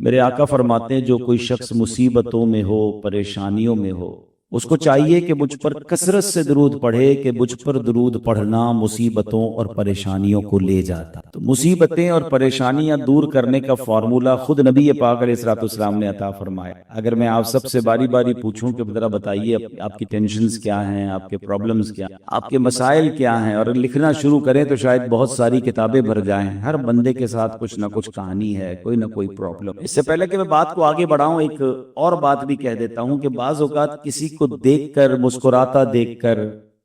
میرے آقا فرماتے ہیں جو کوئی شخص مصیبتوں میں ہو، پریشانیوں میں ہو، اس کو چاہیے کہ مجھ پر کثرت سے درود پڑھے کہ مجھ پر درود پڑھنا مصیبتوں اور پریشانیوں کو لے جاتا۔ تو مصیبتیں اور پریشانیاں دور کرنے کا فارمولہ خود نبی پاک علیہ الصلوۃ والسلام نے عطا فرمایا۔ اگر میں آپ سب سے باری باری پوچھوں کہ ذرا بتائیے آپ کی ٹینشنز کیا ہیں، آپ کے پرابلمز کیا ہیں، آپ کے مسائل کیا ہیں، اور لکھنا شروع کریں تو شاید بہت ساری کتابیں بھر جائیں۔ ہر بندے کے ساتھ کچھ نہ کچھ کہانی ہے، کوئی نہ کوئی پرابلم۔ اس سے پہلے کہ میں بات کو آگے بڑھاؤں، ایک اور بات بھی کہہ دیتا ہوں کہ بعض اوقات کسی کو دیکھ کر، مسکراتا دیکھ کر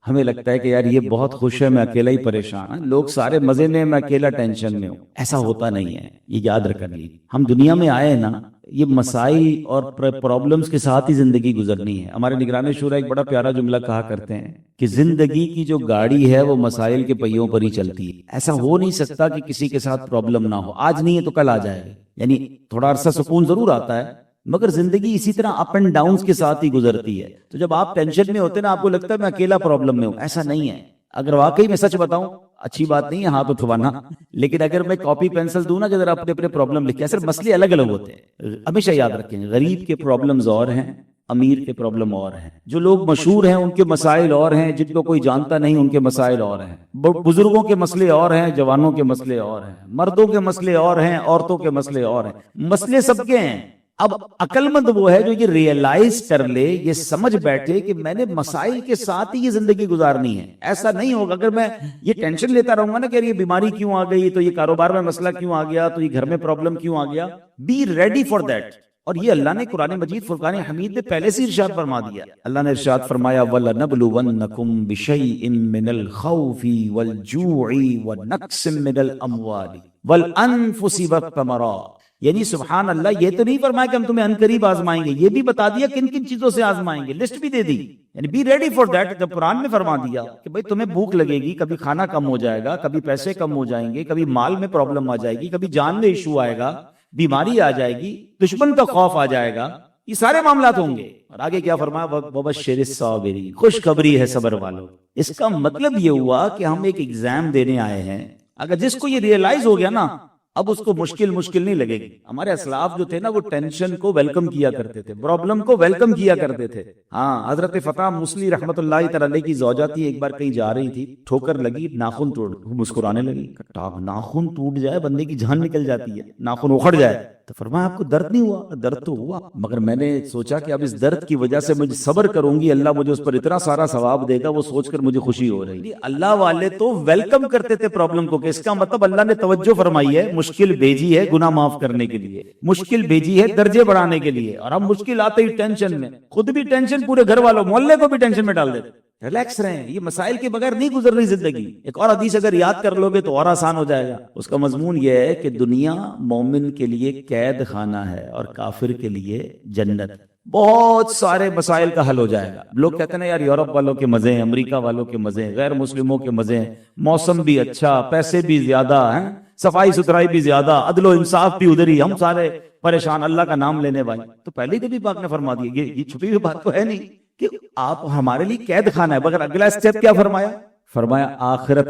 ہمیں لگتا ہے کہ یار یہ بہت خوش ہے، میں اکیلا ہی پریشان ہوں، لوگ سارے مزے میں، میں اکیلا ٹینشن میں ہوں۔ ایسا ہوتا نہیں ہے، یہ یاد رکھ لیجیے۔ ہم دنیا میں آئے ہیں نا، یہ مسائل اور پرابلمز کے ساتھ ہی زندگی گزرنی ہے۔ ہمارے نگران شورا ایک بڑا پیارا جملہ کہا کرتے ہیں کہ زندگی کی جو گاڑی ہے وہ مسائل کے پہیوں پر ہی چلتی ہے۔ ایسا ہو نہیں سکتا کہ کسی کے ساتھ پرابلم نہ ہو، آج نہیں ہے تو کل آ جائے گا، یعنی تھوڑا عرصہ سکون ضرور آتا ہے، مگر زندگی اسی طرح اپ اینڈ ڈاؤنز کے ساتھ ہی گزرتی ہے۔ تو جب آپ ٹینشن میں ہوتے ہیں نا، آپ کو لگتا ہے میں اکیلا پرابلم میں ہوں، ایسا نہیں ہے۔ اگر واقعی میں سچ بتاؤں، اچھی بات نہیں ہے ہاتھ اٹھوانا، لیکن اگر میں کاپی پینسل دوں نا کہ ذرا اپنے اپنے پرابلم لکھیں، صرف مسئلے الگ الگ ہوتے ہیں۔ ہمیشہ یاد رکھیں، غریب کے پرابلمز اور ہیں، امیر کے پرابلم اور ہیں۔ جو لوگ مشہور ہیں ان کے مسائل اور ہیں، جن کو کوئی جانتا نہیں ان کے مسائل اور ہیں۔ بزرگوں کے مسئلے اور ہیں، جوانوں کے مسئلے اور ہیں، مردوں کے مسئلے اور ہیں، عورتوں کے مسئلے اور ہیں۔ مسئلے سب کے ہیں۔ اب عقل مند وہ ہے جو یہ ریئلائز کر لے، یہ سمجھ بیٹھے کہ میں نے مسائل کے ساتھ ہی یہ زندگی گزارنی ہے۔ ایسا نہیں ہوگا اگر میں یہ ٹینشن لیتا رہوں گا نا کہ یہ بیماری کیوں آ گئی، تو یہ کاروبار میں مسئلہ کیوں آ گیا، تو یہ گھر میں پرابلم کیوں آ گیا۔ Be ready for that. اور یہ اللہ نے قرآن مجید فرقان حمید میں پہلے سے ارشاد فرما دیا۔ اللہ نے ارشاد فرمایا وَلَنَبْلُوَنَّكُمْ بِشَيْءٍ مِّنَ الْخَوْفِ وَالْجُوعِ وَنَقْصٍ مِّنَ الْأَمْوَالِ وَالْأَنفُسِ وَالثَّمَرَاتِ، یعنی سبحان اللہ، یہ تو نہیں فرمایا کہ ہم تمہیں عنقریب آزمائیں گے، یہ بھی بتا دیا کن کن چیزوں سے آزمائیں گے، لسٹ بھی دے دی، یعنی بی ریڈی فار دیٹ۔ جب قرآن میں فرما دیا کہ بھئی تمہیں بھوک لگے گی، کبھی کھانا کم ہو جائے گا، کبھی پیسے کم ہو جائیں گے، کبھی مال میں پرابلم آ جائے گی، کبھی جان میں ایشو آئے گا، بیماری آ جائے گی، دشمن کا خوف آ جائے گا، یہ سارے معاملات ہوں گے۔ اور آگے کیا فرمایا، وَبَشِّرِ الصَّابِرِينَ، خوشخبری ہے صبر والوں۔ اس کا مطلب یہ ہوا کہ ہم ایک ایگزام دینے آئے ہیں، اگر جس کو یہ ریئلائز ہو گیا نا، اب اس کو مشکل نہیں لگے گی۔ ہمارے اسلاف جو تھے نا، وہ ٹینشن کو ویلکم کیا کرتے تھے، پرابلم کو ویلکم کیا کرتے تھے۔ ہاں، حضرت فتح موصلی رحمت اللہ تعالی کی زوجہ تھی، ایک بار کہیں جا رہی تھی، ٹھوکر لگی، ناخن ٹوٹ، مسکرانے لگی۔ ناخن ٹوٹ جائے بندے کی جان نکل جاتی ہے، ناخن اکھڑ جائے تو فرمایا آپ کو درد نہیں ہوا؟ درد تو ہوا، مگر میں نے سوچا کہ اب اس درد کی وجہ سے مجھے صبر کروں گی، اللہ مجھے اس پر اتنا سارا ثواب دے گا، وہ سوچ کر مجھے خوشی ہو رہی۔ اللہ والے تو ویلکم کرتے تھے پرابلم کو، کہ اس کا مطلب اللہ نے توجہ فرمائی ہے، مشکل بھیجی ہے گناہ معاف کرنے کے لیے، مشکل بھیجی ہے درجے بڑھانے کے لیے، اور ہم مشکل آتے ہی ٹینشن میں، خود بھی ٹینشن، پورے گھر والوں محلے کو بھی ٹینشن میں ڈال دیتے۔ ریلیکس رہیں، یہ مسائل کے بغیر نہیں گزر رہی زندگی۔ ایک اور حدیث اگر یاد کر لو گے تو اور آسان ہو جائے گا۔ اس کا مضمون یہ ہے کہ دنیا مومن کے لیے قید خانہ ہے اور کافر کے لیے جنت۔ بہت سارے مسائل کا حل ہو جائے گا۔ لوگ کہتے ہیں یار یورپ والوں کے مزے ہیں، امریکہ والوں کے مزے ہیں، غیر مسلموں کے مزے ہیں، موسم بھی اچھا، پیسے بھی زیادہ ہیں، صفائی ستھرائی بھی زیادہ، عدل و انصاف بھی ادھر ہی، ہم سارے پریشان، اللہ کا نام لینے والے۔ تو پہلے ہی نبی پاک نے فرما دیا، یہ چھپی ہوئی بات تو ہے نہیں کہ آپ ہمارے لیے قید خانہ ہے، مگر اگلا اسٹیپ کیا فرمایا؟ فرمایا آخرت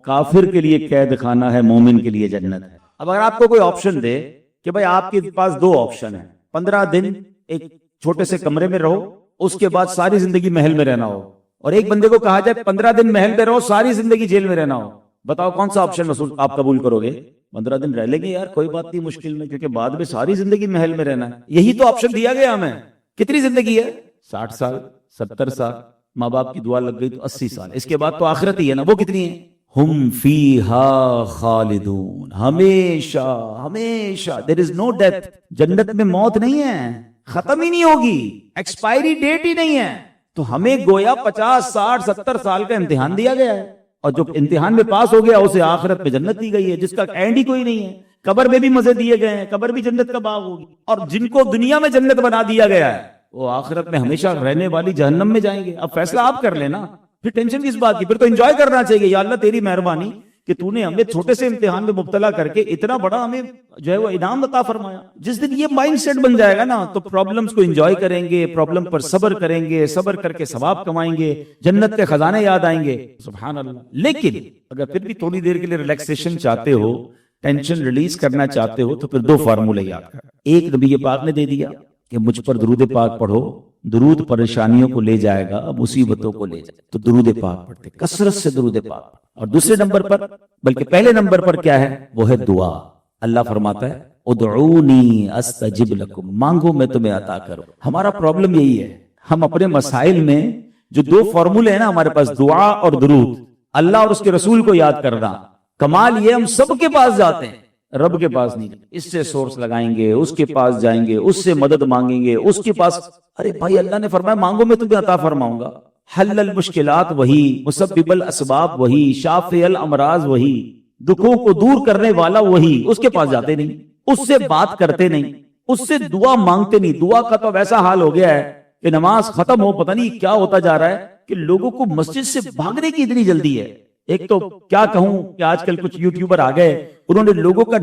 کافر کے لیے قید خانہ ہے، مومن کے لیے جنت ہے۔ اب اگر آپ کو کوئی آپشن دے کہ بھائی آپ کے پاس دو آپشن ہیں، 15 دن ایک چھوٹے سے کمرے میں رہو، اس کے بعد ساری زندگی محل میں رہنا ہو، اور ایک بندے کو کہا جائے 15 دن محل میں رہو، ساری زندگی جیل میں رہنا ہو، بتاؤ کون سا آپشن آپ قبول کرو گے؟ 15 دن رہ لیں گے یار، کوئی بات نہیں مشکل میں، کیونکہ بعد میں ساری زندگی محل میں رہنا ہے، یہی تو آپشن دیا گیا ہمیں۔ کتنی زندگی ہے؟ 60 سال، 70 سال، ماں باپ کی دعا لگ گئی تو 80 سال، اس کے بعد تو آخرت ہی ہے نا۔ وہ کتنی ہے؟ ہم فیہا خالدون، ہمیشہ ہمیشہ، دیر از نو ڈیتھ۔ جنت میں موت نہیں ہے، ختم ہی نہیں ہوگی، ایکسپائری ڈیٹ ہی نہیں ہے۔ تو ہمیں گویا 50 60 70 سال کا امتحان دیا گیا ہے، اور جو امتحان میں پاس ہو گیا اسے آخرت میں جنت دی گئی ہے، جس کا اینڈ ہی کوئی نہیں ہے۔ قبر میں بھی مزے دیے گئے ہیں، قبر بھی جنت کا باغ ہوگی، اور جن کو دنیا میں جنت بنا دیا گیا ہے وہ آخرت میں ہمیشہ رہنے والی جہنم میں جائیں گے۔ اب فیصلہ آپ کر لینا، پھر ٹینشن کس بات کی، پھر تو انجوائے کرنا چاہیے۔ یا اللہ تیری مہربانی کہ تو نے ہمیں چھوٹے سے امتحان میں مبتلا کر کے اتنا بڑا ہمیں جو ہے وہ انعام عطا فرمایا۔ جس دن یہ مائنڈ سیٹ بن جائے گا نا، تو پرابلمز کو انجوائے کریں گے، پرابلم پر صبر کریں گے، صبر کر کے ثواب کمائیں گے، جنت کے خزانے یاد آئیں گے، سبحان اللہ۔ لیکن اگر پھر بھی تھوڑی دیر کے لیے ریلیکسیشن چاہتے ہو، ٹینشن ریلیز کرنا چاہتے ہو تو پھر 2 فارمولے یاد کر. ایک نبی پاک نے دے دیا کہ مجھ پر درود پاک پڑھو، درود پریشانیوں کو لے جائے گا، مصیبتوں کو لے جائے گا. تو درود پاک پڑھتے، کثرت سے درود پاک. اور دوسرے نمبر پر، بلکہ پہلے نمبر پر کیا ہے، وہ ہے دعا. اللہ فرماتا ہے ادعونی استجب لکم، مانگو میں تمہیں عطا کروں. ہمارا پرابلم یہی ہے، ہم اپنے مسائل میں جو 2 فارمولے ہیں نا ہمارے پاس، دعا اور درود، اللہ اور اس کے رسول کو یاد کرنا، کمال یہ ہم سب کے پاس جاتے ہیں، رب کے پاس نہیں. اس سے سورس لگائیں گے، اس کے پاس جائیں گے، اس سے مدد مانگیں گے، اس کے پاس. ارے بھائی اللہ نے فرمایا مانگو میں تمہیں عطا فرماؤں گا. حل المشکلات وہی، مسبب الاسباب وہی، شافع الامراض وہی، دکھوں کو دور کرنے والا وہی. اس کے پاس جاتے نہیں، اس سے بات کرتے نہیں، اس سے دعا مانگتے نہیں. دعا کا تو ویسا حال ہو گیا ہے کہ نماز ختم ہو پتہ نہیں کیا ہوتا جا رہا ہے کہ لوگوں کو مسجد سے بھاگنے کی اتنی جلدی ہے. ایک تو کیا کہوں کہ آج کل کچھ یوٹیوبر آ گئے، انہوں نے لوگوں کا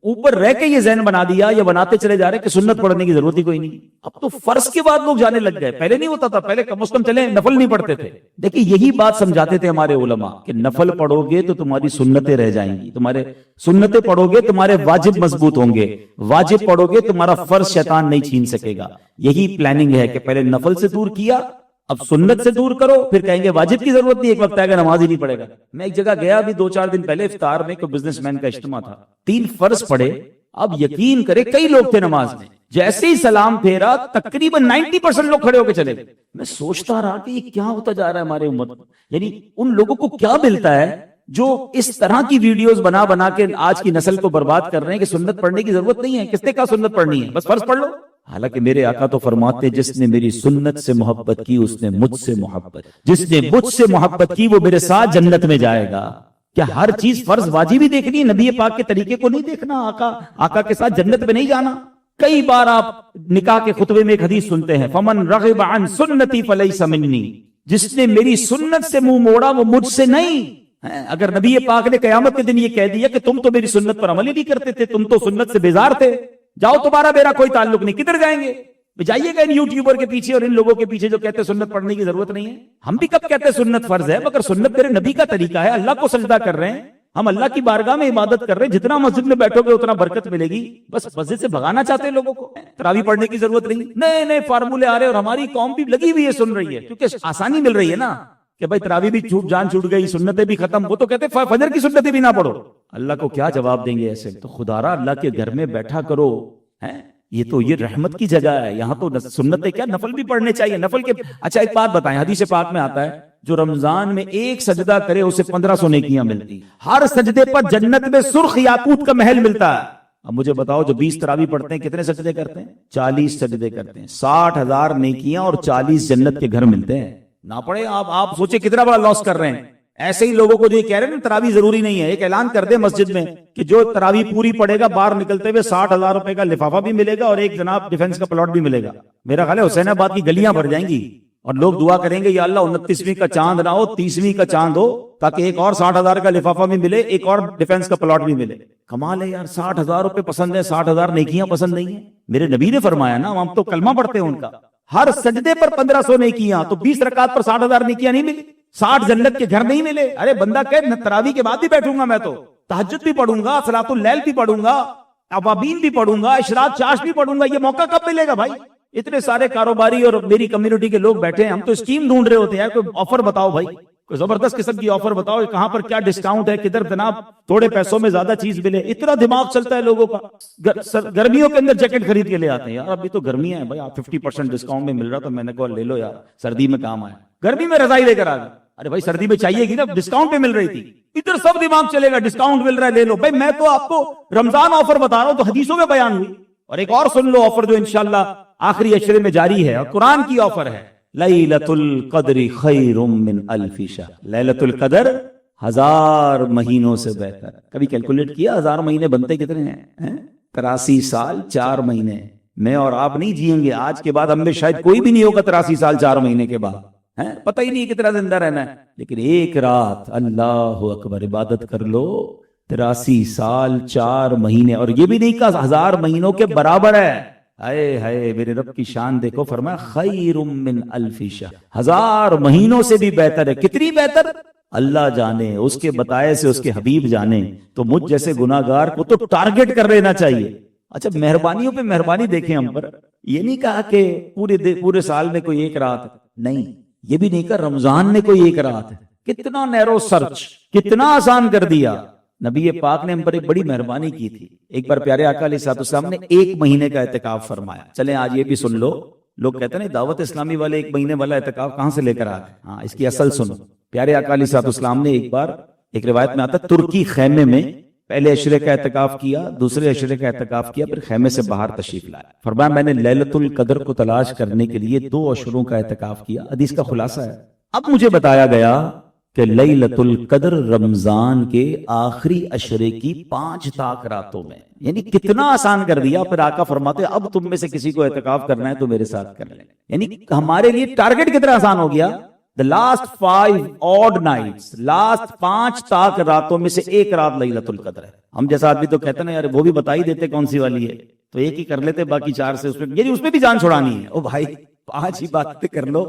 اوپر رہ کے یہ ذہن بنا دیا یا بناتے چلے جا رہے کہ سنت پڑھنے کی ضرورت ہی کوئی نہیں. اب تو فرض کے بعد لوگ جانے لگ گئے، پہلے نہیں ہوتا تھا، پہلے کم از کم چلے نفل نہیں پڑھتے تھے. دیکھیں یہی بات سمجھاتے تھے ہمارے علماء کہ نفل پڑھو گے تو تمہاری سنتیں رہ جائیں گی، تمہارے سنتیں پڑھو گے تمہارے واجب مضبوط ہوں گے، واجب پڑھو گے تمہارا فرض شیطان نہیں چھین سکے گا. یہی پلاننگ ہے کہ پہلے نفل سے دور کیا، اب سنت سے دور کرو، پھر کہیں گے واجب کی ضرورت نہیں، ایک وقت آئے گا نماز ہی نہیں پڑھے گا. میں ایک جگہ گیا ابھی 2-4 دن پہلے، افطار میں کوئی بزنس مین کا اجتماع تھا، 3 فرض پڑھے. اب یقین کرے کئی لوگ تھے نماز میں، جیسے ہی سلام پھیرا تقریباً 90% لوگ کھڑے ہو کے چلے گئے. میں سوچتا رہا کہ یہ کیا ہوتا جا رہا ہے ہمارے امت میں، یعنی ان لوگوں کو کیا ملتا ہے جو اس طرح کی ویڈیوز بنا بنا کے آج کی نسل کو برباد کر رہے ہیں کہ سنت پڑھنے کی ضرورت نہیں ہے. کس نے کہا سنت پڑھنی ہے، بس فرض پڑھ لو. حالانکہ میرے آقا تو فرماتے جس نے میری سنت سے محبت کی اس نے مجھ سے محبت، جس نے مجھ سے محبت کی وہ میرے ساتھ جنت میں جائے گا. کیا ہر چیز فرض واجب ہی دیکھنی ہے؟ نبی پاک کے طریقے کو نہیں دیکھنا؟ آقا کے ساتھ جنت میں نہیں جانا؟ کئی بار آپ نکاح کے خطبے میں ایک حدیث سنتے ہیں، فمن رغب عن سنتی فلیس منی، جس نے میری سنت سے منہ موڑا وہ مجھ سے نہیں. اگر نبی پاک نے قیامت کے دن یہ کہہ دیا کہ تم تو میری سنت پر عمل ہی نہیں کرتے تھے، تم تو سنت سے بیزار تھے، جاؤ تمہارا میرا کوئی تعلق نہیں، کدھر جائیں گے؟ جائیے گا ان یوٹیوبر کے پیچھے اور ان لوگوں کے پیچھے جو کہتے ہیں سنت پڑھنے کی ضرورت نہیں ہے. ہم بھی کب کہتے ہیں سنت فرض ہے، مگر سنت میرے نبی کا طریقہ ہے. اللہ کو سجدہ کر رہے ہیں، ہم اللہ کی بارگاہ میں عبادت کر رہے ہیں، جتنا مسجد میں بیٹھو گے اتنا برکت ملے گی. بس مسجد سے بھگانا چاہتے ہیں لوگوں کو، تراویح پڑھنے کی ضرورت نہیں، نئے نئے فارمولے آ رہے ہیں اور ہماری قوم بھی لگی ہوئی ہے سن رہی ہے، کیونکہ آسانی مل رہی ہے نا کہ بھائی تراویح بھی جان چھوٹ گئی، سنتیں بھی ختم. وہ تو کہتے ہیں فجر کی سنتیں بھی نہ پڑھو. اللہ کو کیا جواب دیں گے ایسے؟ تو خدا را اللہ کے گھر میں بیٹھا کرو. یہ تو یہ رحمت کی جگہ ہے، یہاں تو سنتیں کیا نفل بھی پڑھنے چاہیے. نفل کے اچھا ایک بات بتائیں، حدیث پاک میں آتا ہے جو رمضان میں ایک سجدہ کرے اسے 1500 نیکیاں ملتی. ہر سجدے پر جنت میں سرخ یاقوت کا محل ملتا ہے. اب مجھے بتاؤ جو 20 تراویح پڑھتے ہیں کتنے سجدے کرتے ہیں؟ 40 سجدے کرتے ہیں، 60,000 نیکیاں اور 40 جنت کے گھر ملتے ہیں. نہ پڑھے آپ سوچے کتنا بڑا لاس کر رہے ہیں. ایسے ہی لوگوں کو جو یہ کہہ رہے ہیں نا تراویح ضروری نہیں ہے، ایک اعلان کر دے مسجد میں کہ جو تراویح پوری پڑے گا باہر نکلتے ہوئے 60,000 روپے کا لفافہ بھی ملے گا اور ایک جناب ڈیفنس کا پلاٹ بھی ملے گا. میرا خیال ہے حسین آباد کی گلیاں بھر جائیں گی اور لوگ دعا کریں گے یا اللہ 29ویں کا چاند نہ ہو 30ویں کا چاند ہو تاکہ ایک اور 60,000 کا لفافہ بھی ملے، ایک اور ڈیفنس کا پلاٹ بھی ملے. کمال ہے یار، 60,000 روپے پسند ہے، 60,000 نیکیاں پسند نہیں ہیں. میرے نبی نے فرمایا نا، ہم تو کلمہ پڑھتے ہیں ان کا، ہر سجدے پر 1500 نیکیاں، تو 20 رکعت پر 60,000 نیکیاں نہیں ملی، 60 جنت کے گھر نہیں ملے. ارے بندہ کہ تراویح کے بعد بھی بیٹھوں گا، میں تو تہجد بھی پڑھوں گا، صلاۃ اللیل بھی پڑھوں گا، اوابین بھی پڑھوں گا، اشراق چاش بھی پڑھوں گا. یہ موقع کب ملے گا بھائی؟ اتنے سارے کاروباری اور میری کمیونٹی کے لوگ بیٹھے ہیں، ہم تو اسکیم ڈھونڈ رہے ہوتے ہیں، کوئی آفر بتاؤ بھائی، کوئی زبردست قسم کی آفر بتاؤ، کہاں پر کیا ڈسکاؤنٹ ہے، کدھر جناب تھوڑے پیسوں میں زیادہ چیز ملے. اتنا دماغ چلتا ہے لوگوں کا. گرمیوں کے اندر جیکٹ خرید کے لے آتے ہیں، یار ابھی تو گرمیاں ہیں بھائی، 50% ڈسکاؤنٹ میں مل رہا تو میں نے کہا لے لو یار، سردی میں کام آئے. گرمی میں رضائی لے کر آ گئے. ارے بھائی سردی میں چاہیے گی نا، ڈسکاؤنٹ پہ مل رہی تھی. ادھر سب دماغ چلے گا ڈسکاؤنٹ مل رہا ہے لے لو. بھائی میں تو آپ کو رمضان آفر بتا رہا ہوں، تو حدیثوں میں بیان ہوئی. اور ایک اور سن لو آفر جو انشاءاللہ آخری عشرے میں جاری ہے اور قرآن کی آفر ہے، لیلۃ القدر خیر من الف شہر. لیلۃ القدر 1000 مہینوں سے بہتر. کبھی کیلکولیٹ کیا 1000 مہینے بنتے کتنے ہیں؟ 83 سال 4 مہینے. میں اور آپ نہیں جئیں گے آج کے بعد، ہم میں شاید کوئی بھی نہیں ہوگا 83 سال 4 مہینے کے بعد. پتہ ہی نہیں کتنا زندہ رہنا ہے. لیکن ایک رات اللہ اکبر عبادت کر لو، 83 سال 4 مہینے. اور یہ بھی نہیں کہا 1000 مہینوں کے برابر ہے. ہائے ہائے میرے رب کی شان دیکھو، فرمایا خیر من الف شہر، 1000 مہینوں سے بھی بہتر ہے. کتنی بہتر؟ اللہ جانے، اس کے بتائے سے اس کے حبیب جانے، تو مجھ جیسے گناہگار کو تو ٹارگٹ کر لینا چاہیے۔ اچھا مہربانیوں پہ مہربانی دیکھیں ہم پر، یہ نہیں کہا کہ پورے سال میں کوئی ایک رات، نہیں، یہ بھی نہیں کہا رمضان میں کوئی ایک رات، کتنا نیرو سرچ، کتنا آسان کر دیا۔ نبی پاک نے ہم پر ایک بڑی مہربانی کی تھی، ایک بار پیارے آقا علیہ السلام نے 1 مہینے کا اعتکاف فرمایا۔ چلیں آج یہ بھی سن لو، لوگ کہتے ہیں دعوت اسلامی والے 1 مہینے والا اعتکاف کہاں سے لے کر آ گئے؟ ہاں اس کی اصل سنو۔ پیارے آقا علیہ السلام نے ایک بار، ایک روایت میں آتا ہے، ترکی خیمے میں پہلے عشرے کا اعتکاف کیا، دوسرے عشرے کا اعتکاف کیا، پھر خیمے سے باہر تشریف لائے۔ فرمایا میں نے لیلۃ القدر کو تلاش کرنے کے لیے 2 عشروں کا اعتکاف کیا۔ حدیث کا خلاصہ ہے، اب مجھے بتایا گیا کہ لیلۃ القدر رمضان کے آخری عشرے کی 5 طاق راتوں میں، یعنی کتنا آسان کر دیا۔ پھر آقا فرماتے اب تم میں سے کسی کو اعتکاف کرنا ہے تو میرے ساتھ کر لیں، یعنی ہمارے لیے ٹارگٹ کتنا آسان ہو گیا۔ The last 5 odd nights، last 5 طاق راتوں میں سے ایک رات لیلۃ القدر ہے۔ ہم جیسا آدمی تو کہتے ہیں یار وہ بھی بتا ہی دیتے کون سی والی ہے، تو ایک ہی کر لیتے، باقی 4 سے اس میں، یعنی اس میں بھی جان چھڑانی ہے۔ او بھائی 5 ہی باتیں کر لو،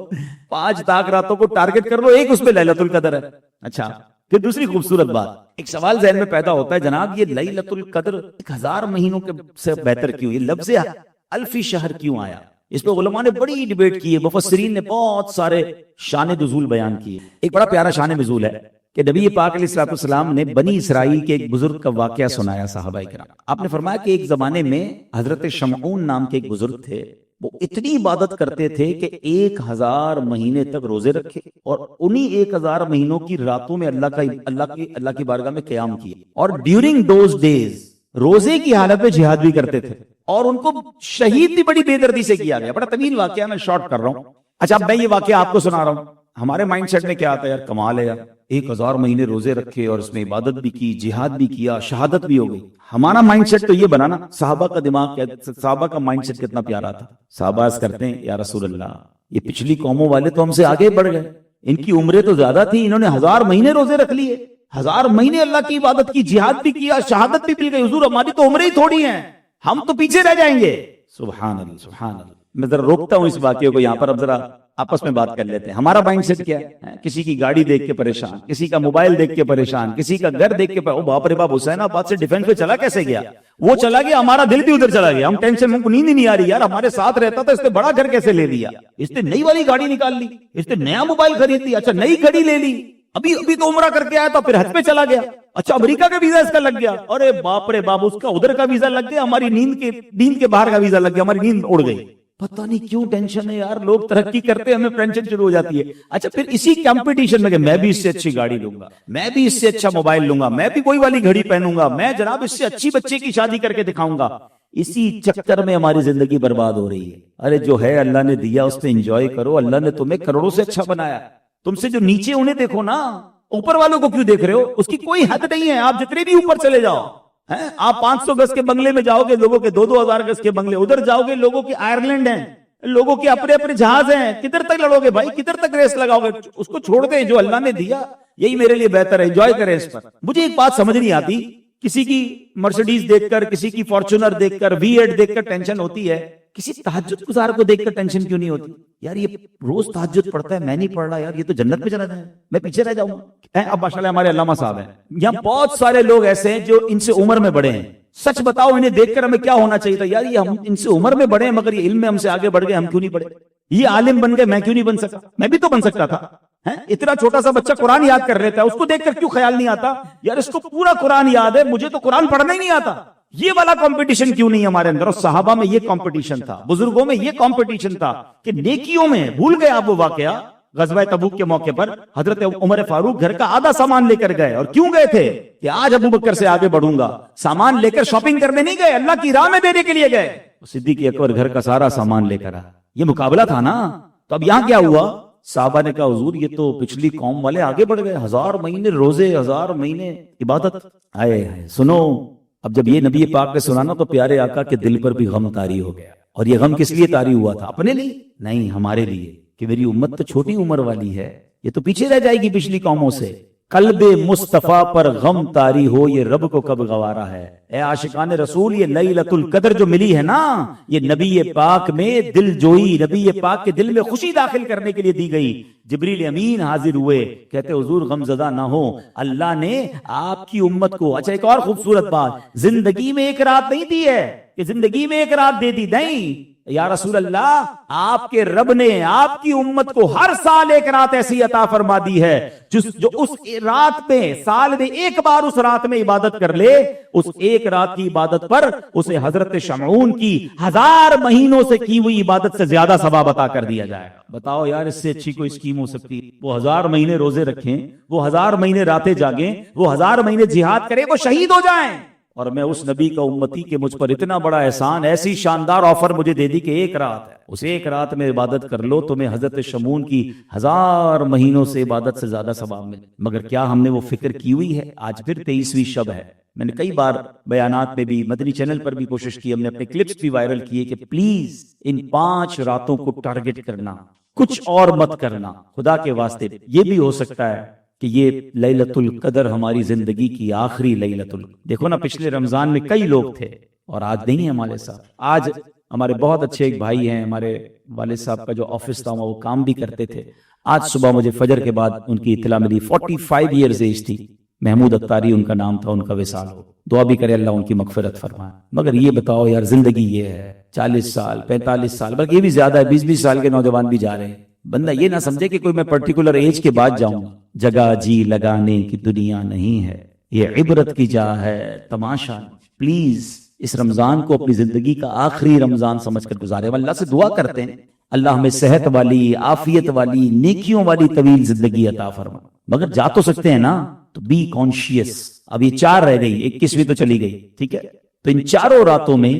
5 طاق راتوں کو ٹارگٹ کر لو، ایک اس میں لیلۃ القدر ہے۔ اچھا پھر دوسری خوبصورت بات، ایک سوال ذہن میں پیدا ہوتا ہے، جناب یہ لیلۃ القدر 1000 مہینوں کے سے بہتر کیوں، یہ لفظ الفی شہر کیوں آیا؟ اس پہ علماء نے بڑی ڈیبیٹ کی ہے، مفسرین نے بہت سارے شان نزول بیان کیے۔ ایک بڑا پیارا شان نزول ہے کہ نبی پاک علیہ السلام نے بنی اسرائیل کے ایک بزرگ کا واقعہ سنایا صحابہ کرام۔ آپ نے فرمایا کہ ایک زمانے میں حضرت شمعون نام کے ایک بزرگ تھے، وہ اتنی عبادت کرتے تھے کہ 1000 مہینے تک روزے رکھے، اور انہی 1000 مہینوں کی راتوں میں اللہ کی بارگاہ میں قیام کیے، اور ڈیورنگ دوز ڈیز روزے کی حالت میں جہاد بھی کرتے تھے، اور ان کو شہید بھی بڑی بے دردی سے کیا گیا۔ بڑا طویل واقعہ، میں شارٹ کر رہا ہوں۔ اچھا اب میں یہ واقعہ آپ کو سنا رہا ہوں، ہمارے مائنڈ سیٹ میں کیا آتا ہے، یار کمال ہے یار، 1000 مہینے روزے رکھے اور اس میں عبادت بھی کی، جہاد بھی کیا، شہادت بھی ہو گئی۔ ہمارا مائنڈ سیٹ تو یہ بنا نا، صحابہ کا دماغ، صحابہ کا مائنڈ سیٹ کتنا پیارا تھا۔ صحابہ عرض کرتے ہیں یا رسول اللہ، یہ پچھلی قوموں والے تو ہم سے آگے بڑھ گئے، ان کی عمریں تو زیادہ تھی، انہوں نے 1000 مہینے روزے رکھ لیے، 1000 مہینے اللہ کی عبادت کی، جہاد بھی کیا، شہادت بھی مل گئی، حضور ہماری تو عمریں ہی تھوڑی ہیں، ہم تو پیچھے رہ جائیں گے۔ سبحان اللہ سبحان اللہ۔ میں ذرا روکتا ہوں اس واقعے کو یہاں پر، اب ذرا آپس میں بات کر لیتے ہیں۔ ہمارا مائنڈ سیٹ کیا ہے؟ کسی کی گاڑی دیکھ کے پریشان، کسی کا موبائل دیکھ کے پریشان، کسی کا گھر دیکھ کے باپ رے باپ، حسین آباد سے ڈیفینس پہ چلا کیسے گیا؟ وہ چلا گیا، ہمارا دل بھی ادھر چلا گیا، ہم ٹینشن، ہم کو نیند ہی نہیں آ رہی یار، ہمارے ساتھ رہتا تھا، اس نے بڑا گھر کیسے لے لیا، اس نے نئی والی گاڑی نکال لی، اس نے نیا موبائل خرید لی، اچھا نئی گھڑی لے لی، ابھی تو عمرہ کر کے آیا تھا، پھر حج پہ چلا گیا، اچھا امریکہ کا ویزا اس کا لگ گیا، ارے باپ رے باپ، اس کا ادھر کا ویزا لگ گیا، ہماری نیند کے باہر کا ویزا لگ گیا، ہماری نیند اڑ گئی۔ پتہ نہیں کیوں ٹینشن ہے یار، لوگ ترقی کرتے ہیں ہمیں ٹینشن شروع ہو جاتی ہے۔ اچھا پھر اسی کمپٹیشن میں کہ میں بھی اس سے اچھی گاڑی لوں گا، میں بھی اس سے اچھا موبائل لوں گا، میں بھی کوئی والی گھڑی پہنوں گا، میں جناب اس سے اچھی بچے کی شادی کر کے دکھاؤں گا، اسی چکر میں ہماری زندگی برباد ہو رہی ہے۔ ارے جو ہے اللہ نے دیا اس میں انجوائے کرو، اللہ نے تمہیں کروڑوں سے اچھا بنایا، تم سے جو نیچے انہیں دیکھو نا، اوپر والوں کو کیوں دیکھ رہے ہو؟ اس کی کوئی حد نہیں ہے، آپ جتنے بھی اوپر چلے جاؤ، آپ 500 گز کے بنگلے میں جاؤ گے، لوگوں کے 2-2 ہزار گز کے بنگلے، ادھر جاؤ گے لوگوں کے آئرلینڈ ہیں، لوگوں کے اپنے اپنے جہاز ہیں، کدھر تک لڑو گے بھائی، کدھر تک ریس لگاؤ گے؟ اس کو چھوڑ دیں، جو اللہ نے دیا یہی میرے لیے بہتر ہے، انجوائے کریں اس پر۔ مجھے ایک بات سمجھ نہیں آتی، کسی کی مرسیڈیز دیکھ کر، کسی کی فارچونر دیکھ کر، V8 دیکھ کر ٹینشن ہوتی ہے، کسی تہجد گزار کو دیکھ کر ٹینشن کیوں نہیں ہوتی؟ یار یہ روز تہجد پڑھتا ہے، میں نہیں پڑھ رہا، یار یہ تو جنت میں چلا جائے، میں پیچھے رہ جاؤں گا۔ اب ماشاءاللہ ہمارے علامہ صاحب ہیں، یہاں بہت سارے لوگ ایسے ہیں جو ان سے عمر میں بڑے ہیں، سچ بتاؤ انہیں دیکھ کر ہمیں کیا ہونا چاہیے تھا؟ یار یہ ہم ان سے عمر میں بڑے ہیں، مگر یہ علم میں ہم سے آگے بڑھ گئے، ہم کیوں نہیں بڑھے؟ یہ عالم بن گئے، میں کیوں نہیں بن سکا؟ میں بھی تو بن سکتا تھا۔ اتنا چھوٹا سا بچہ قرآن یاد کر لیتا ہے، اس کو دیکھ کر کیوں خیال نہیں آتا یار اس کو پورا قرآن یاد ہے، مجھے تو قرآن پڑھنا ہی نہیں آتا؟ یہ والا کمپٹیشن کیوں نہیں ہمارے اندر؟ اور صحابہ میں یہ کمپٹیشن تھا، بزرگوں میں یہ کمپٹیشن تھا کہ نیکیوں میں بھول گئے آپ وہ واقعہ غزوہ تبوک کے موقع پر حضرت عمر فاروق گھر کا آدھا سامان لے کر گئے، اور کیوں گئے تھے کہ آج ابو بکر سے آگے بڑھوں گا، سامان لے کر شاپنگ کرنے نہیں گئے، اللہ کی راہ میں دینے کے لیے گئے۔ صدیق اکبر گھر کا سارا سامان لے کر آیا، یہ مقابلہ تھا نا۔ تو اب یہاں کیا ہوا؟ صحابہ نے کہا حضور یہ تو پچھلی قوم والے آگے بڑھ گئے، 1000 مہینے روزے، 1000 مہینے عبادت۔ آئے سنو، اب جب یہ نبی پاک نے سنانا تو پیارے آقا کے دل پر بھی غم طاری ہو گیا۔ اور یہ غم کس لیے طاری ہوا تھا؟ اپنے لیے نہیں، ہمارے لیے، کہ میری امت تو چھوٹی عمر والی ہے، یہ تو پیچھے رہ جائے گی پچھلی قوموں سے۔ قلب مصطفیٰ پر غم طاری ہو، یہ رب کو کب گوارا ہے۔ اے عاشقان رسول، یہ لیلۃ القدر جو ملی ہے نا، یہ نبی پاک میں دل جوئی، نبی پاک کے دل میں خوشی داخل کرنے کے لیے دی گئی۔ جبریل امین حاضر ہوئے، کہتے حضور غم زدہ نہ ہو، اللہ نے آپ کی امت کو، اچھا ایک اور خوبصورت بات، زندگی میں ایک رات نہیں دی ہے کہ زندگی میں ایک رات دے دی، نہیں یا رسول اللہ، آپ کے رب نے آپ کی امت کو ہر سال ایک رات ایسی عطا فرما دی ہے جو اس رات پہ سال میں ایک بار اس رات میں عبادت کر لے، اس ایک رات کی عبادت پر اسے حضرت شمعون کی 1000 مہینوں سے کی ہوئی عبادت سے زیادہ ثواب عطا کر دیا جائے گا۔ بتاؤ یار، اس سے اچھی کوئی اسکیم ہو سکتی؟ وہ 1000 مہینے روزے رکھیں، وہ 1000 مہینے راتیں جاگیں، وہ 1000 مہینے جہاد کریں، وہ شہید ہو جائیں، اور میں اس نبی کا امتی کہ مجھ پر اتنا بڑا احسان، ایسی شاندار آفر مجھے دے دی کہ ایک رات ہے، اس ایک رات میں عبادت کر لو، تمہیں حضرت شمعون کی 1000 مہینوں سے عبادت سے زیادہ ثواب ملے۔ مگر کیا ہم نے وہ فکر کی ہوئی ہے؟ آج پھر 23ویں شب ہے۔ میں نے کئی بار بیانات میں بھی، مدنی چینل پر بھی کوشش کی، ہم نے اپنے کلپس بھی وائرل کیے کہ پلیز ان 5 راتوں کو ٹارگٹ کرنا، کچھ اور مت کرنا، خدا کے واسطے۔ یہ بھی ہو سکتا ہے کہ یہ لیلۃ القدر ہماری زندگی کی آخری لیلۃ القدر۔ دیکھو نا، پچھلے رمضان میں کئی لوگ تھے اور آج نہیں ہے ہمارے ساتھ۔ آج ہمارے بہت اچھے ایک بھائی ہیں، ہمارے والد صاحب کا جو آفس تھا وہ کام بھی کرتے تھے۔ آج صبح مجھے فجر کے بعد ان کی اطلاع ملی، 45 ایئرز ایج تھی، محمود اتاری ان کا نام تھا، ان کا وصال ہو۔ دعا بھی کرے اللہ ان کی مغفرت فرمائے۔ مگر یہ بتاؤ یار، زندگی یہ ہے، 40 سال 45 سال، بلکہ یہ بھی زیادہ ہے، 20 سال کے نوجوان بھی جا رہے ہیں۔ بندہ یہ نہ سمجھے کہ کوئی میں پرٹیکولر ایج کے بعد جاؤں گا۔ جگہ جی لگانے کی دنیا نہیں ہے، یہ عبرت کی جا ہے، تماشا۔ پلیز اس رمضان کو اپنی زندگی کا آخری رمضان سمجھ کر گزارے۔ اللہ سے دعا کرتے ہیں اللہ ہمیں صحت والی، عافیت والی، نیکیوں والی طویل زندگی عطا فرما۔ مگر جا تو سکتے ہیں نا، تو بی کانشیس۔ اب یہ 4 رہ گئی، 21ویں تو چلی گئی، ٹھیک ہے؟ تو ان 4 راتوں میں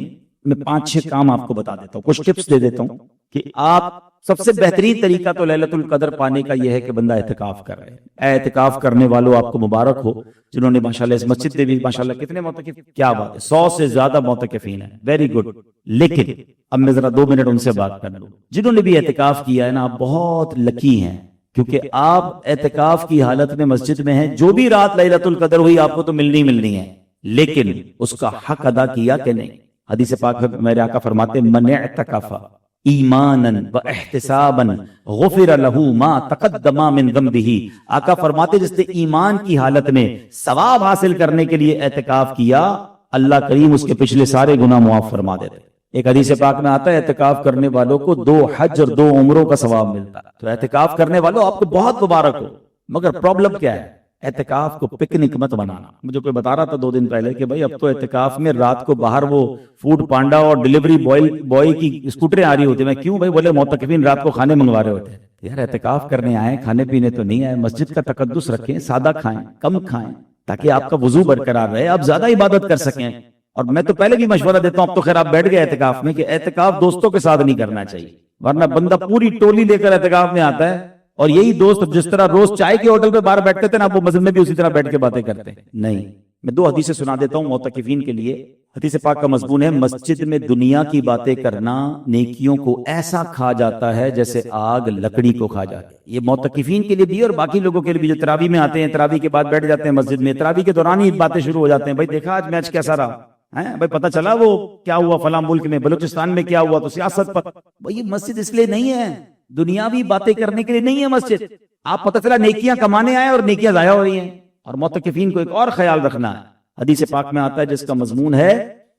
5-6 کام آپ کو بتا دیتا ہوں، کچھ ٹپس دے دیتا ہوں کہ آپ سب سے بہترین طریقہ تو لیلۃ القدر پانے کا یہ ہے کہ بندہ اعتکاف کر رہے ہیں۔ اعتکاف کرنے والوں آپ کو مبارک ہو، جنہوں نے ماشاءاللہ اس مسجد میں بھی ماشاءاللہ کتنے معتکف، کیا بات ہے، 100 سے زیادہ معتکفین ہیں، ویری گڈ۔ لیکن اب میں ذرا 2 منٹ ان سے بات کر لوں۔ جنہوں نے بھی اعتکاف کیا ہے نا، آپ بہت لکی ہیں، کیونکہ آپ اعتکاف کی حالت میں مسجد میں ہیں۔ جو بھی رات لیلۃ القدر ہوئی آپ کو تو ملنی ہے، لیکن اس کا حق ادا کیا کہ نہیں؟ حدیث پاک میں میرے آقا فرماتے ہیں، من اعتکف ایمانا و احتسابا غفر له ما تقدم من ذنبه۔ آقا فرماتے جس نے ایمان کی حالت میں ثواب حاصل کرنے کے لیے اعتکاف کیا، اللہ کریم اس کے پچھلے سارے گناہ معاف فرما دیتے۔ ایک حدیث پاک میں آتا ہے اعتکاف کرنے والوں کو 2 حج اور 2 عمروں کا ثواب ملتا ہے۔ تو اعتکاف کرنے والوں آپ کو بہت مبارک ہو۔ مگر پرابلم کیا ہے؟ اعتکاف کو پکنک مت بنانا۔ مجھے کوئی بتا رہا تھا 2 دن پہلے کہ بھائی اب تو اعتکاف میں رات کو باہر وہ فوڈ پانڈا اور ڈیلیوری بوائے کی اسکوٹریں آ رہی ہوتی ہیں۔ میں کیوں بھائی؟ بولے معتکفین رات کو کھانے منگوا رہے ہوتے ہیں۔ یار اعتکاف کرنے آئے، کھانے پینے تو نہیں آئے۔ مسجد کا تقدس رکھیں، سادہ کھائیں، کم کھائیں، تاکہ آپ کا وضو برقرار رہے، آپ زیادہ عبادت کر سکیں۔ اور میں تو پہلے بھی مشورہ دیتا ہوں، اب تو خیر آپ بیٹھ گئے اعتکاف میں، کہ اعتکاف دوستوں کے ساتھ نہیں کرنا چاہیے، ورنہ بندہ پوری ٹولی لے کر اعتکاف میں آتا ہے، اور یہی دوست جس طرح روز چائے کے ہوٹل پہ باہر بیٹھتے تھے نا، وہ مسجد میں بھی اسی طرح بیٹھ کے باتیں کرتے ہیں۔ نہیں، میں 2 حدیثیں سنا دیتا ہوں معتکفین کے لیے۔ حدیث پاک کا مضمون ہے، مسجد میں دنیا کی باتیں کرنا نیکیوں کو ایسا کھا جاتا ہے جیسے آگ لکڑی کو کھا جاتی ہے۔ یہ معتکفین کے لیے بھی اور باقی لوگوں کے لیے بھی جو تراویح میں آتے ہیں، تراویح کے بعد بیٹھ جاتے ہیں مسجد میں، تراویح کے دوران ہی باتیں شروع ہو جاتے ہیں، بھائی دیکھا آج میچ کیسا رہا ہے، بھائی پتہ چلا وہ کیا ہوا فلاں ملک میں، بلوچستان میں کیا ہوا، تو سیاست پر۔ بھائی مسجد اس لیے نہیں ہے، دنیاوی باتیں کرنے کے لیے نہیں ہے مسجد۔ آپ پتہ چلا نیکیاں کمانے آئے اور نیکیاں ضائع ہو رہی ہیں۔ اور معتکفین کو ایک اور خیال رکھنا ہے، حدیث پاک میں آتا ہے جس کا مضمون ہے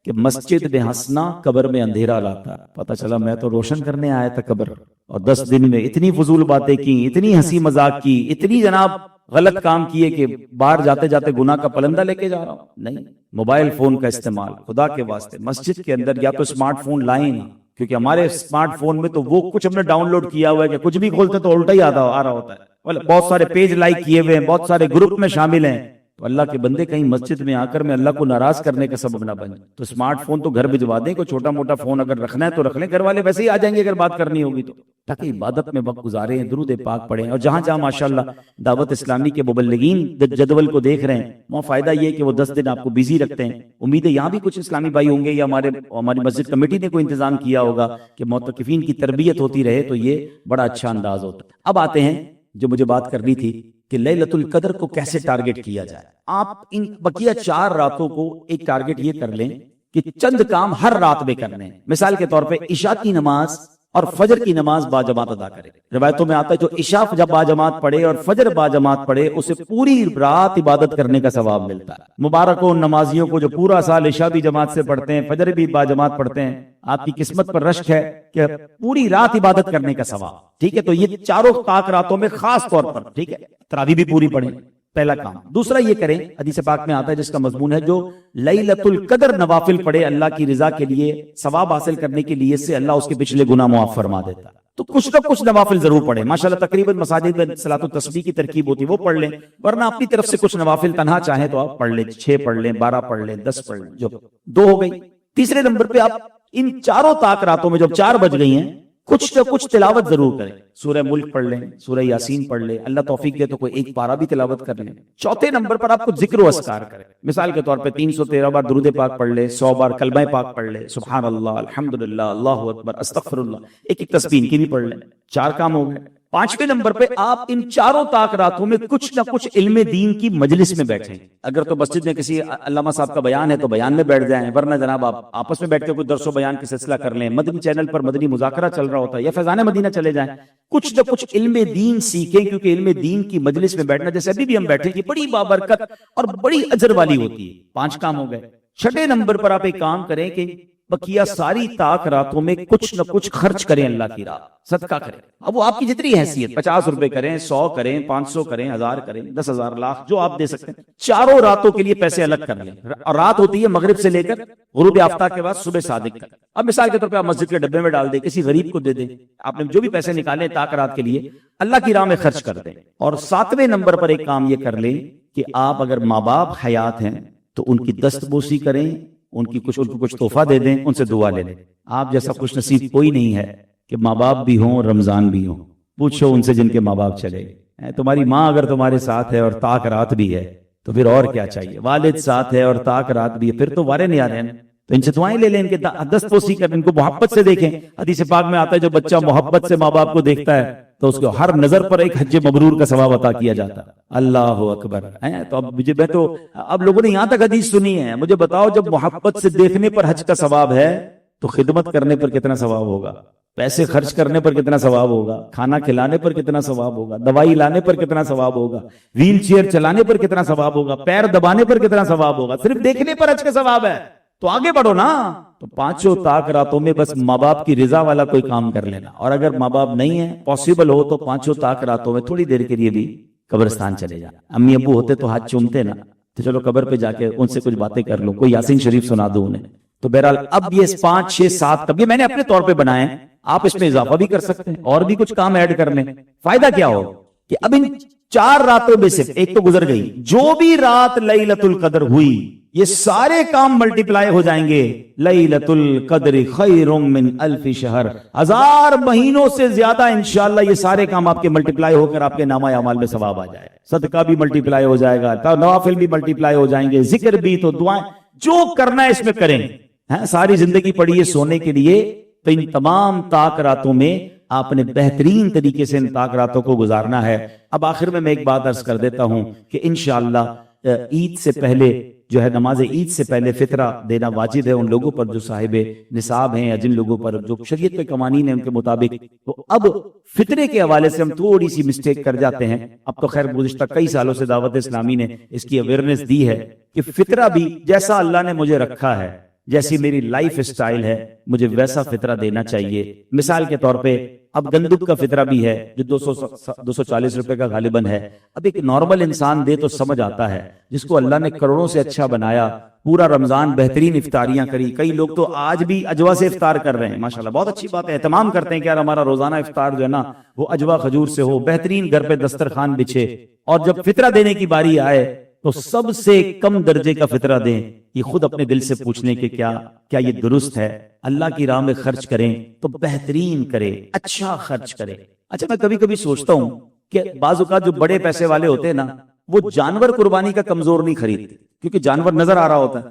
کہ مسجد میں ہنسنا قبر میں اندھیرا لاتا ہے۔ پتہ چلا میں تو روشن کرنے آیا تھا قبر، اور 10 دن میں اتنی فضول باتیں کی، اتنی ہنسی مذاق کی، اتنی جناب غلط کام کیے کہ باہر جاتے جاتے گناہ کا پلندہ لے کے جا رہا ہوں۔ نہیں، موبائل فون کا استعمال خدا کے واسطے مسجد کے اندر یا تو اسمارٹ فون لائیں نا، کیونکہ ہمارے اسمارٹ فون میں تو وہ کچھ ہم نے ڈاؤن لوڈ کیا ہوا ہے کہ کچھ بھی کھولتے تو الٹا ہی آ رہا ہوتا ہے، بہت سارے پیج لائک کیے ہوئے ہیں، بہت سارے گروپ میں شامل ہیں۔ تو اللہ کے بندے کہیں مسجد میں آ کر میں اللہ کو ناراض کرنے کا سبب نہ بنے۔ تو اسمارٹ فون تو گھر بھجوا دیں، کوئی چھوٹا موٹا فون اگر رکھنا ہے تو رکھ لیں، گھر والے ویسے ہی آ جائیں گے اگر بات کرنی ہوگی تو، تاکہ عبادت میں وقت گزاریں، درود پاک پڑھیں۔ اور جہاں جہاں ماشاءاللہ دعوت اسلامی کے مبلغین جدول کو دیکھ رہے ہیں، وہاں فائدہ یہ کہ وہ 10 دن آپ کو بیزی رکھتے ہیں۔ امید ہے یہاں بھی کچھ اسلامی بھائی ہوں گے یا ہماری مسجد کمیٹی نے کوئی انتظام کیا ہوگا کہ معتکفین کی تربیت ہوتی رہے، تو یہ بڑا اچھا انداز ہوتا ہے۔ اب آتے ہیں جو مجھے بات کرنی تھی کہ لیلۃ القدر کو کیسے ٹارگٹ کیا جائے. آپ ان بقیہ 4 راتوں کو ایک ٹارگٹ یہ کر لیں کہ چند کام ہر رات میں کرنے ہیں. مثال کے طور پہ عشاء کی نماز اور فجر کی نماز باجماعت ادا کرے. روایتوں میں آتا ہے جو عشاء جب باجماعت پڑھے اور فجر باجماعت پڑھے اسے پوری رات عبادت کرنے کا ثواب ملتا ہے. مبارک ہو ان نمازیوں کو جو پورا سال عشاء بھی جماعت سے پڑھتے ہیں, فجر بھی باجماعت پڑھتے ہیں. آپ کی قسمت پر رشک ہے کہ پوری رات عبادت کرنے کا ثواب. ٹھیک ہے, تو یہ چاروں پاک راتوں میں خاص طور پر ٹھیک ہے تراویح بھی پوری پڑھیں, پہلا کام. دوسرا یہ کریں, حدیث پاک میں آتا ہے جس کا مضمون ہے جو لیلۃ القدر نوافل پڑھے اللہ کی رضا کے لیے ثواب حاصل کرنے کے لیے سے اللہ اس کے پچھلے گناہ معاف فرما دیتا ہے. تو کچھ نہ کچھ نوافل ضرور پڑھیں. ماشاءاللہ تقریباً مساجد میں صلاۃ التسبیح کی ترکیب ہوتی ہے وہ پڑھ لیں, ورنہ اپنی طرف سے کچھ نوافل تنہا چاہیں تو آپ پڑھ لیں. 6 پڑھ لیں, 12 پڑھ لیں, 10 پڑھ لیں, جو 2 ہو گئی. تیسرے نمبر پہ آپ ان چاروں طاق راتوں میں جب 4 بج گئی ہیں کچھ نہ کچھ تلاوت ضرور کریں. سورہ ملک پڑھ لیں, سورہ یاسین پڑھ لیں, اللہ توفیق دے تو کوئی ایک پارہ بھی تلاوت کر لیں. چوتھے نمبر پر آپ کو ذکر و اذکار کریں. مثال کے طور پہ 313 بار درود پاک پڑھ لیں, 100 بار کلمہ پاک پڑھ لیں, سبحان اللہ, الحمدللہ, اللہ اکبر, استغفر اللہ, ایک ایک تسبیح کی بھی پڑھ لیں. 4 کام ہو گئے. 5ویں نمبر پہ آپ ان چاروں طاق راتوں میں کچھ نہ کچھ علم دین کی مجلس میں بیٹھیں. اگر تو مسجد میں کسی علامہ صاحب کا بیان ہے تو بیان میں بیٹھ جائیں, ورنہ جناب آپ آپس میں بیٹھ کے کوئی درس و بیان کا سلسلہ کر لیں. مدنی چینل پر مدنی مذاکرہ چل رہا ہوتا ہے یا فیضان مدینہ چلے جائیں, کچھ نہ کچھ علم دین سیکھیں, کیونکہ علم دین کی مجلس میں بیٹھنا جیسے ابھی بھی ہم بیٹھے یہ بڑی بابرکت اور بڑی اجر والی ہوتی ہے. 5 کام ہو گئے. 6 نمبر پر آپ ایک کام کریں کہ بقیہ ساری طاق راتوں میں کچھ نہ کچھ خرچ کریں, اللہ کی راہ صدقہ کریں. اب وہ آپ کی جتنی حیثیت, 50 روپے کریں, 100 کریں, 500 کریں, 1000 کریں, 10,000, لاکھ, جو آپ دے سکتے ہیں. چاروں راتوں کے لیے پیسے الگ کر لیں. اور رات ہوتی ہے مغرب سے لے کر غروب آفتاب کے بعد صبح صادق تک. اب مثال کے طور پہ آپ مسجد کے ڈبے میں ڈال دیں, کسی غریب کو دے دیں. آپ نے جو بھی پیسے نکالے طاق رات کے لیے اللہ کی راہ میں خرچ کر دیں. اور 7ویں نمبر پر ایک کام یہ کر لیں کہ آپ اگر ماں باپ حیات ہیں تو ان کی دستبوسی کریں, ان کو کچھ تحفہ دے دیں, ان سے دعا لے لیں. آپ جیسا خوش نصیب کوئی نہیں ہے کہ ماں باپ بھی ہوں, رمضان بھی ہوں. پوچھو ان سے جن کے ماں باپ چلے گئے. تمہاری ماں اگر تمہارے ساتھ ہے اور طاق رات بھی ہے تو پھر اور کیا چاہیے. والد ساتھ ہے اور طاق رات بھی ہے, پھر تو وارے نہیں آ رہے ہیں. تو ان سے دعائیں لے لیں, ان کے دستبوسی کریں, ان کو محبت سے دیکھیں. حدیث پاک میں آتا ہے جو بچہ محبت سے ماں باپ کو دیکھتا ہے تو اس کو ہر نظر پر ایک حج مبرور کا ثواب عطا کیا جاتا ہے. اللہ اکبر. تو اب لوگوں نے یہاں تک حدیث سنی ہے, مجھے بتاؤ جب محبت سے دیکھنے پر حج کا ثواب ہے تو خدمت کرنے پر کتنا ثواب ہوگا, پیسے خرچ کرنے پر کتنا ثواب ہوگا, کھانا کھلانے پر کتنا ثواب ہوگا, دوائی لانے پر کتنا ثواب ہوگا, ویل چیئر چلانے پر کتنا ثواب ہوگا, پیر دبانے پر کتنا ثواب ہوگا. صرف دیکھنے پر حج کا ثواب ہے تو آگے بڑھو نا. تو 5 طاق راتوں میں بس ماں باپ کی رضا والا کوئی کام کر لینا. اور اگر ماں باپ نہیں ہے, پاسبل ہو تو 5 طاق راتوں میں تھوڑی دیر کے لیے بھی قبرستان چلے جانا. امی ابو ہوتے تو ہاتھ چومتے نا, تو چلو قبر پہ جا کے ان سے کچھ باتیں کر لو, کوئی یاسین شریف سنا دو انہیں. تو بہرحال اب یہ 5 6 7 کب یہ میں نے اپنے طور پہ بنائے ہیں, آپ اس میں اضافہ بھی کر سکتے ہیں اور بھی کچھ کام ایڈ کر لیں. فائدہ کیا ہو کہ اب ان 4 راتوں میں سے ایک تو گزر گئی, جو بھی رات لیلۃ القدر ہوئی یہ سارے کام ملٹی پلائی ہو جائیں گے. لیلۃ القدر خیر من 1000 شہر, 1000 مہینوں سے زیادہ انشاءاللہ یہ سارے کام آپ کے ملٹی پلائی ہو کر آپ کے نامہ اعمال میں ثواب آ جائے. صدقہ بھی ملٹی پلائی ہو جائے گا, نوافل بھی ملٹی پلائی ہو جائیں گے, ذکر بھی, تو دعائیں جو کرنا ہے اس میں کریں. ساری زندگی پڑی ہے سونے کے لیے, تو ان تمام طاق راتوں میں آپ نے بہترین طریقے سے ان طاق راتوں کو گزارنا ہے. اب آخر میں ایک بات عرض کر دیتا ہوں کہ انشاءاللہ عید سے پہلے جو ہے, نماز عید سے پہلے فطرہ دینا واجب ہے ان لوگوں پر جو صاحب نصاب ہیں یا جن لوگوں پر جو شریعت کے قوانین ہیں ان کے مطابق. تو اب فطرے کے حوالے سے ہم تھوڑی سی مسٹیک کر جاتے ہیں. اب تو خیر گزشتہ کئی سالوں سے دعوت اسلامی نے اس کی اویئرنیس دی ہے کہ فطرہ بھی جیسا اللہ نے مجھے رکھا ہے, جیسی میری لائف اسٹائل ہے, مجھے ویسا فطرہ دینا چاہیے. مثال کے طور پہ اب گندم کا فطرہ بھی ہے جو 240 روپے کا غالباً ہے. اب ایک نارمل انسان دے تو سمجھ آتا ہے, جس کو اللہ نے کروڑوں سے اچھا بنایا, پورا رمضان بہترین افطاریاں کری. کئی لوگ تو آج بھی اجوا سے افطار کر رہے ہیں, ماشاءاللہ بہت اچھی بات ہے, اہتمام کرتے ہیں کہ یار ہمارا روزانہ افطار جو ہے نا وہ اجوا کھجور سے ہو, بہترین گھر پہ دسترخوان بچھے. اور جب فطرہ دینے کی باری آئے تو سب سے کم درجے کا فطرہ دیں. یہ خود اپنے دل سے پوچھنے کہ کیا یہ درست ہے؟ اللہ کی راہ میں خرچ کریں تو بہترین کریں, اچھا خرچ کریں. اچھا میں کبھی کبھی سوچتا ہوں کہ بعض اوقات جو بڑے پیسے والے ہوتے ہیں نا وہ جانور قربانی کا کمزور نہیں خریدتے, کیونکہ جانور نظر آ رہا ہوتا ہے.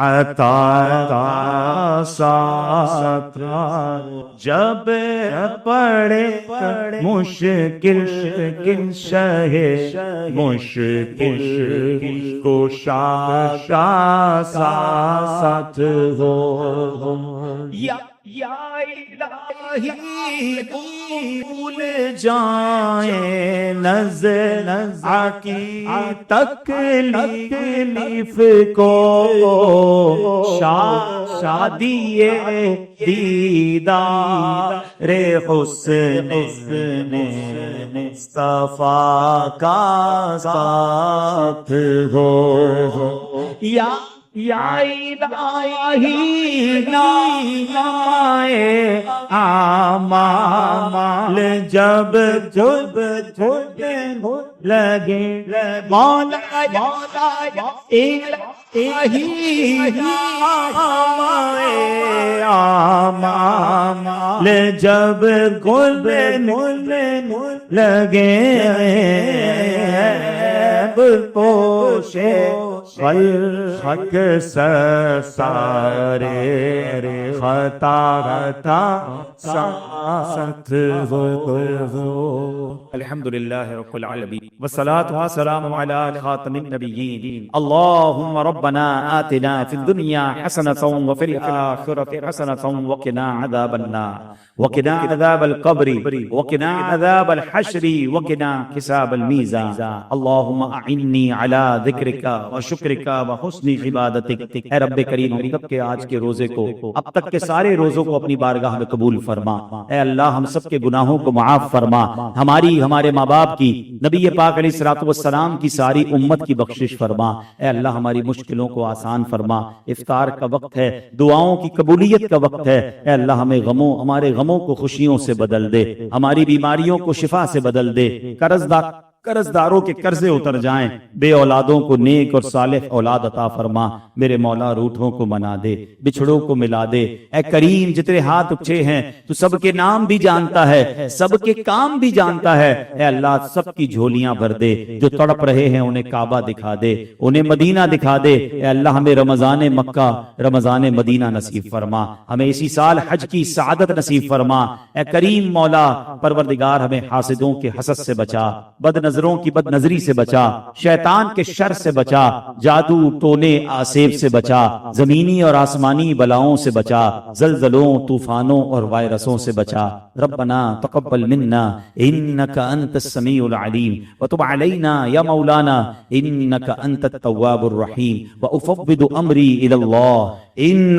عطا ساتھ جب پڑے مشکل شہ مشکل کشا ساتھ ہو یا الہی بھول جائیں نظر کی تکلیف کو شادی دیدار حسن مصطفیٰ کا ساتھ ہو یا الہی نامائے اعمال جب لگے مولا الہی نامائے اعمال جب لگے پوشے خلق سارے خطا ساتھ ہو الحمدللہ رب العالمین والصلاة والسلام علی خاتم النبیین اللہم ربنا آتنا فی الدنیا حسنة وفی الآخرة حسنة وقنا عذاب النار وقنا عذاب القبر وقنا عذاب الحشر وقنا حساب الميزان اللهم اعني على ذکرک وشکرک وحسن عبادتک اے رب کریم ہم سب کے آج کے روزے کو اب تک کے سارے روزوں کو اپنی بارگاہ میں قبول فرما اے اللہ ہم سب کے گناہوں کو معاف فرما ہماری ہمارے ماں باپ کی نبی پاک علیہ الصلوۃ والسلام کی ساری امت کی بخشش فرما اے اللہ ہماری مشکلوں کو آسان فرما افطار کا وقت ہے دعاؤں کی قبولیت کا وقت ہے اے اللہ ہمیں ہمارے غموں کو خوشیوں سے بدل دے ہماری بیماریوں کو شفا سے بدل دے قرضداروں کے قرضے اتر جائیں بے اولادوں کو نیک اور صالح اولاد عطا فرما میرے مولا روٹھوں کو منا دے بچھڑوں کو ملا دے اے کریم جتنے ہاتھ اٹھے ہیں تو سب کے نام بھی جانتا ہے سب کے کام بھی جانتا ہے اے اللہ سب کی جھولیاں بھر دے جو تڑپ رہے ہیں انہیں کعبہ دکھا دے انہیں مدینہ دکھا دے اے اللہ ہمیں رمضان مکہ رمضان مدینہ نصیب فرما ہمیں اسی سال حج کی سعادت نصیب فرما اے کریم مولا پروردگار ہمیں حاسدوں کے حسد سے بچا بد نظروں کی بد نظری سے بچا شیطان کے شر سے بچا جادو ٹونے آسیب سے بچا زمینی اور آسمانی بلاؤں سے بچا زلزلوں طوفانوں اور وائرسوں سے بچا ربنا تقبل منا انك انت السميع العليم وتب علينا يا مولانا انك انت التواب الرحيم وافوض امري الى الله ان